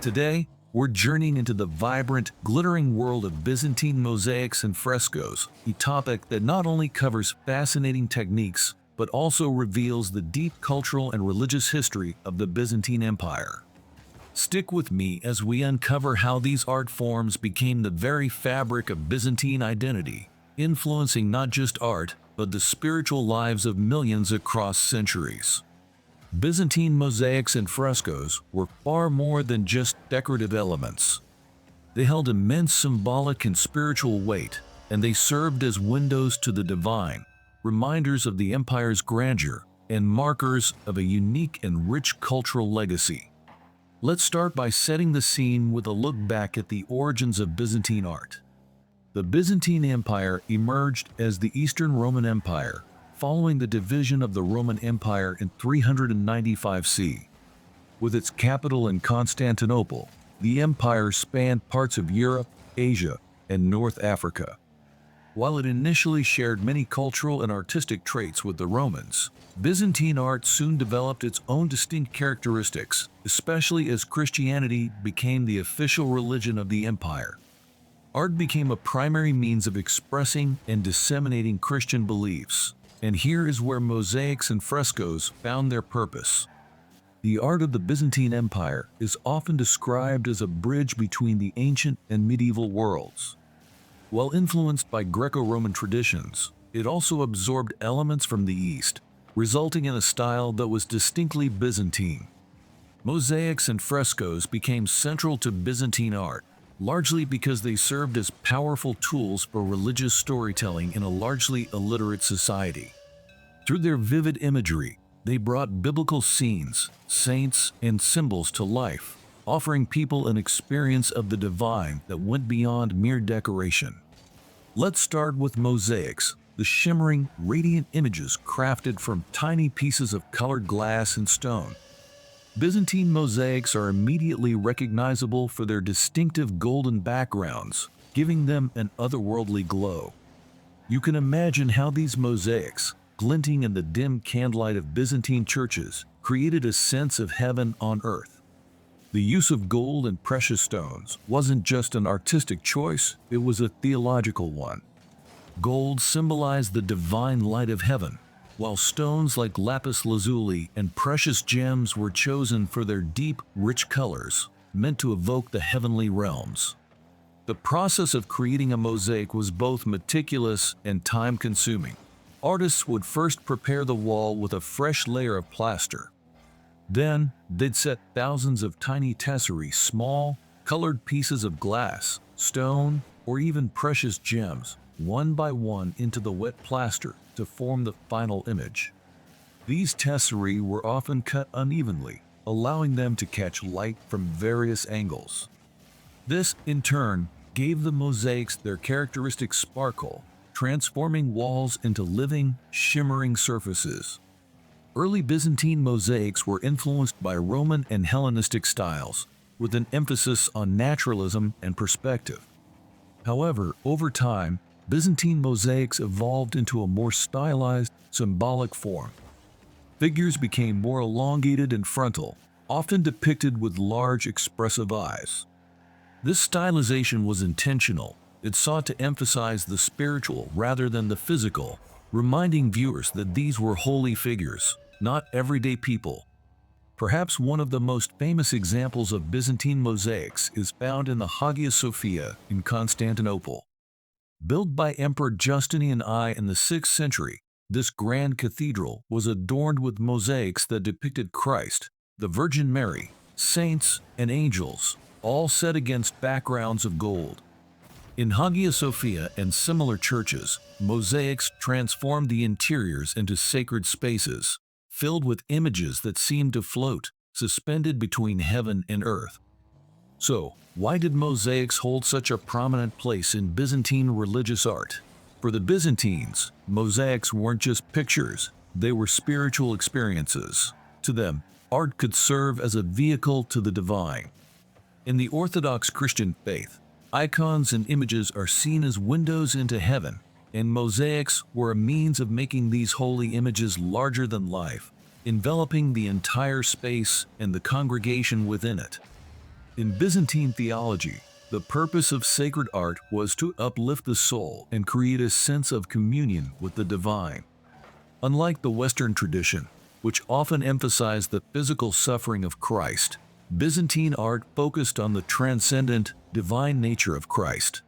Today, we're journeying into the vibrant, glittering world of Byzantine mosaics and frescoes, a topic that not only covers fascinating techniques, but also reveals the deep cultural and religious history of the Byzantine Empire. Stick with me as we uncover how these art forms became the very fabric of Byzantine identity, influencing not just art, but the spiritual lives of millions across centuries. Byzantine mosaics and frescoes were far more than just decorative elements. They held immense symbolic and spiritual weight, and they served as windows to the divine, reminders of the empire's grandeur, and markers of a unique and rich cultural legacy. Let's start by setting the scene with a look back at the origins of Byzantine art. The Byzantine Empire emerged as the Eastern Roman Empire, following the division of the Roman Empire in 395 CE. With its capital in Constantinople, the empire spanned parts of Europe, Asia, and North Africa. While it initially shared many cultural and artistic traits with the Romans, Byzantine art soon developed its own distinct characteristics, especially as Christianity became the official religion of the empire. Art became a primary means of expressing and disseminating Christian beliefs, and here is where mosaics and frescoes found their purpose. The art of the Byzantine Empire is often described as a bridge between the ancient and medieval worlds. While influenced by Greco-Roman traditions, it also absorbed elements from the East, resulting in a style that was distinctly Byzantine. Mosaics and frescoes became central to Byzantine art, largely because they served as powerful tools for religious storytelling in a largely illiterate society. Through their vivid imagery, they brought biblical scenes, saints, and symbols to life, offering people an experience of the divine that went beyond mere decoration. Let's start with mosaics, the shimmering, radiant images crafted from tiny pieces of colored glass and stone. Byzantine mosaics are immediately recognizable for their distinctive golden backgrounds, giving them an otherworldly glow. You can imagine how these mosaics, glinting in the dim candlelight of Byzantine churches, created a sense of heaven on earth. The use of gold and precious stones wasn't just an artistic choice, it was a theological one. Gold symbolized the divine light of heaven, while stones like lapis lazuli and precious gems were chosen for their deep, rich colors, meant to evoke the heavenly realms. The process of creating a mosaic was both meticulous and time-consuming. Artists would first prepare the wall with a fresh layer of plaster. Then, they'd set thousands of tiny tesserae, small, colored pieces of glass, stone, or even precious gems, one by one into the wet plaster to form the final image. These tesserae were often cut unevenly, allowing them to catch light from various angles. This, in turn, gave the mosaics their characteristic sparkle, transforming walls into living, shimmering surfaces. Early Byzantine mosaics were influenced by Roman and Hellenistic styles, with an emphasis on naturalism and perspective. However, over time, Byzantine mosaics evolved into a more stylized, symbolic form. Figures became more elongated and frontal, often depicted with large, expressive eyes. This stylization was intentional. It sought to emphasize the spiritual rather than the physical, reminding viewers that these were holy figures, not everyday people. Perhaps one of the most famous examples of Byzantine mosaics is found in the Hagia Sophia in Constantinople. Built by Emperor Justinian I in the 6th century, this grand cathedral was adorned with mosaics that depicted Christ, the Virgin Mary, saints, and angels, all set against backgrounds of gold. In Hagia Sophia and similar churches, mosaics transformed the interiors into sacred spaces, filled with images that seemed to float, suspended between heaven and earth. So, why did mosaics hold such a prominent place in Byzantine religious art? For the Byzantines, mosaics weren't just pictures, they were spiritual experiences. To them, art could serve as a vehicle to the divine. In the Orthodox Christian faith, icons and images are seen as windows into heaven, and mosaics were a means of making these holy images larger than life, enveloping the entire space and the congregation within it. In Byzantine theology, the purpose of sacred art was to uplift the soul and create a sense of communion with the divine. Unlike the Western tradition, which often emphasized the physical suffering of Christ, Byzantine art focused on the transcendent, divine nature of Christ.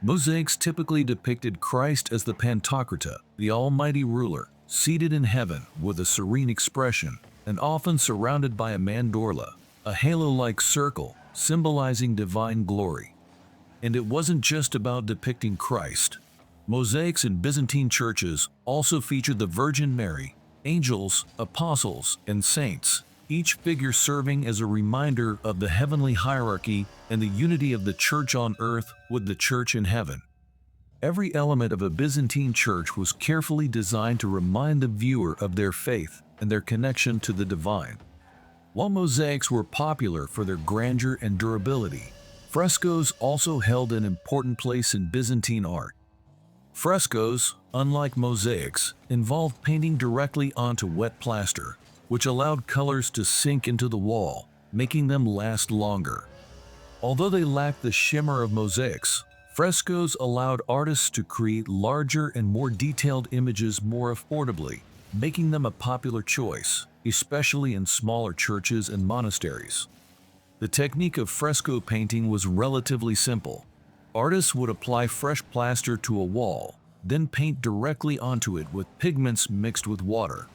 Mosaics typically depicted Christ as the Pantocrator, the almighty ruler, seated in heaven with a serene expression and often surrounded by a mandorla, a halo-like circle symbolizing divine glory. And it wasn't just about depicting Christ. Mosaics in Byzantine churches also featured the Virgin Mary, angels, apostles, and saints, each figure serving as a reminder of the heavenly hierarchy and the unity of the church on earth with the church in heaven. Every element of a Byzantine church was carefully designed to remind the viewer of their faith and their connection to the divine. While mosaics were popular for their grandeur and durability, frescoes also held an important place in Byzantine art. Frescoes, unlike mosaics, involved painting directly onto wet plaster, which allowed colors to sink into the wall, making them last longer. Although they lacked the shimmer of mosaics, frescoes allowed artists to create larger and more detailed images more affordably, making them a popular choice, especially in smaller churches and monasteries. The technique of fresco painting was relatively simple. Artists would apply fresh plaster to a wall, then paint directly onto it with pigments mixed with water.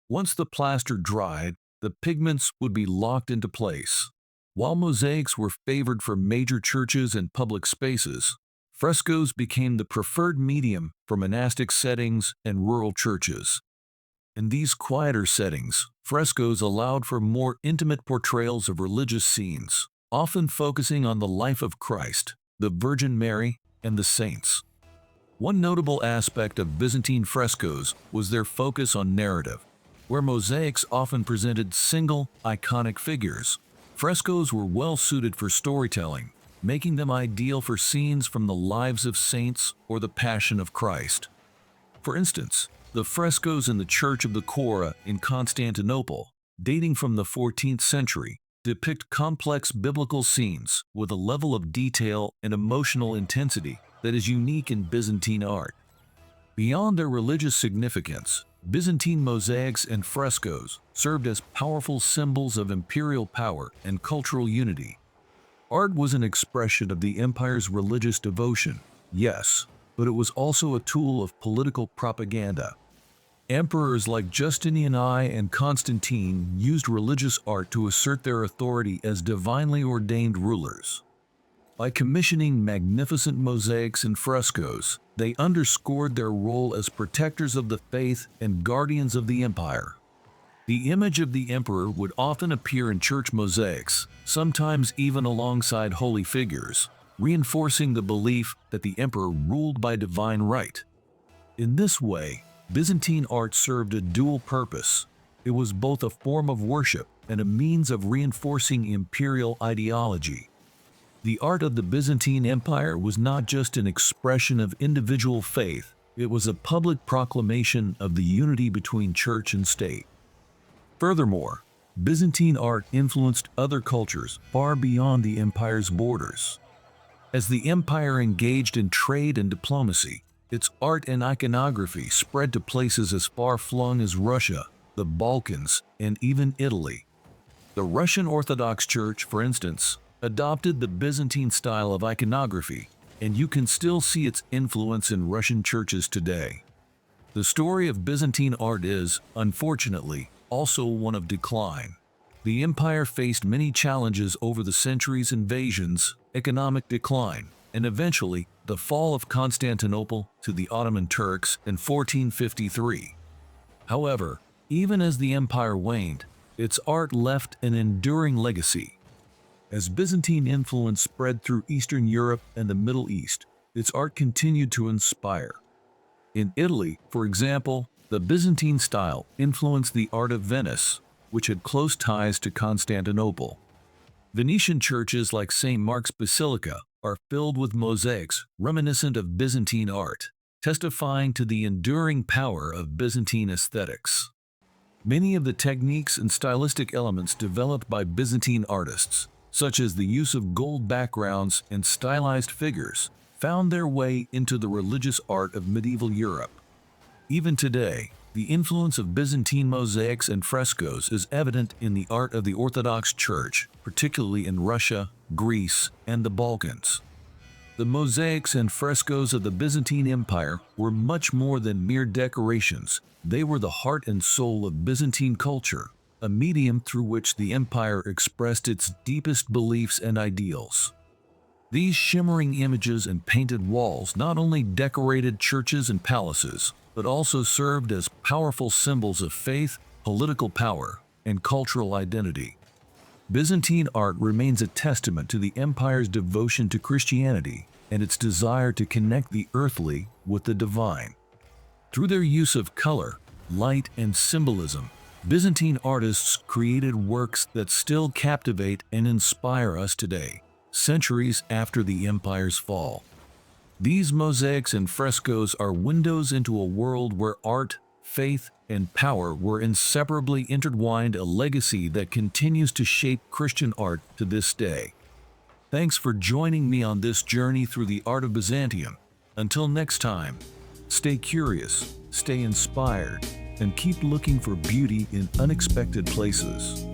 Once the plaster dried, the pigments would be locked into place. While mosaics were favored for major churches and public spaces, frescoes became the preferred medium for monastic settings and rural churches. In these quieter settings, frescoes allowed for more intimate portrayals of religious scenes, often focusing on the life of Christ, the Virgin Mary, and the saints. One notable aspect of Byzantine frescoes was their focus on narrative. Where mosaics often presented single, iconic figures, frescoes were well suited for storytelling, making them ideal for scenes from the lives of saints or the Passion of Christ. For instance, the frescoes in the Church of the Chora in Constantinople, dating from the 14th century, depict complex biblical scenes with a level of detail and emotional intensity that is unique in Byzantine art. Beyond their religious significance, Byzantine mosaics and frescoes served as powerful symbols of imperial power and cultural unity. Art was an expression of the empire's religious devotion, yes, but it was also a tool of political propaganda. Emperors like Justinian I and Constantine used religious art to assert their authority as divinely ordained rulers. By commissioning magnificent mosaics and frescoes, they underscored their role as protectors of the faith and guardians of the empire. The image of the emperor would often appear in church mosaics, sometimes even alongside holy figures, reinforcing the belief that the emperor ruled by divine right. In this way, Byzantine art served a dual purpose. It was both a form of worship and a means of reinforcing imperial ideology. The art of the Byzantine Empire was not just an expression of individual faith, it was a public proclamation of the unity between church and state. Furthermore, Byzantine art influenced other cultures far beyond the empire's borders. As the empire engaged in trade and diplomacy, its art and iconography spread to places as far-flung as Russia, the Balkans, and even Italy. The Russian Orthodox Church, for instance, adopted the Byzantine style of iconography, and you can still see its influence in Russian churches today. The story of Byzantine art is, unfortunately, also one of decline. The empire faced many challenges over the centuries: invasions, economic decline, and eventually the fall of Constantinople to the Ottoman Turks in 1453. However, even as the empire waned, its art left an enduring legacy. As Byzantine influence spread through Eastern Europe and the Middle East, its art continued to inspire. In Italy, for example, the Byzantine style influenced the art of Venice, which had close ties to Constantinople. Venetian churches like St. Mark's Basilica are filled with mosaics reminiscent of Byzantine art, testifying to the enduring power of Byzantine aesthetics. Many of the techniques and stylistic elements developed by Byzantine artists, such as the use of gold backgrounds and stylized figures, found their way into the religious art of medieval Europe. Even today, the influence of Byzantine mosaics and frescoes is evident in the art of the Orthodox Church, particularly in Russia, Greece, and the Balkans. The mosaics and frescoes of the Byzantine Empire were much more than mere decorations. They were the heart and soul of Byzantine culture, a medium through which the empire expressed its deepest beliefs and ideals. These shimmering images and painted walls not only decorated churches and palaces, but also served as powerful symbols of faith, political power, and cultural identity. Byzantine art remains a testament to the empire's devotion to Christianity and its desire to connect the earthly with the divine. Through their use of color, light, and symbolism, Byzantine artists created works that still captivate and inspire us today, centuries after the empire's fall. These mosaics and frescoes are windows into a world where art, faith, and power were inseparably intertwined, a legacy that continues to shape Christian art to this day. Thanks for joining me on this journey through the art of Byzantium. Until next time, stay curious, stay inspired, and keep looking for beauty in unexpected places.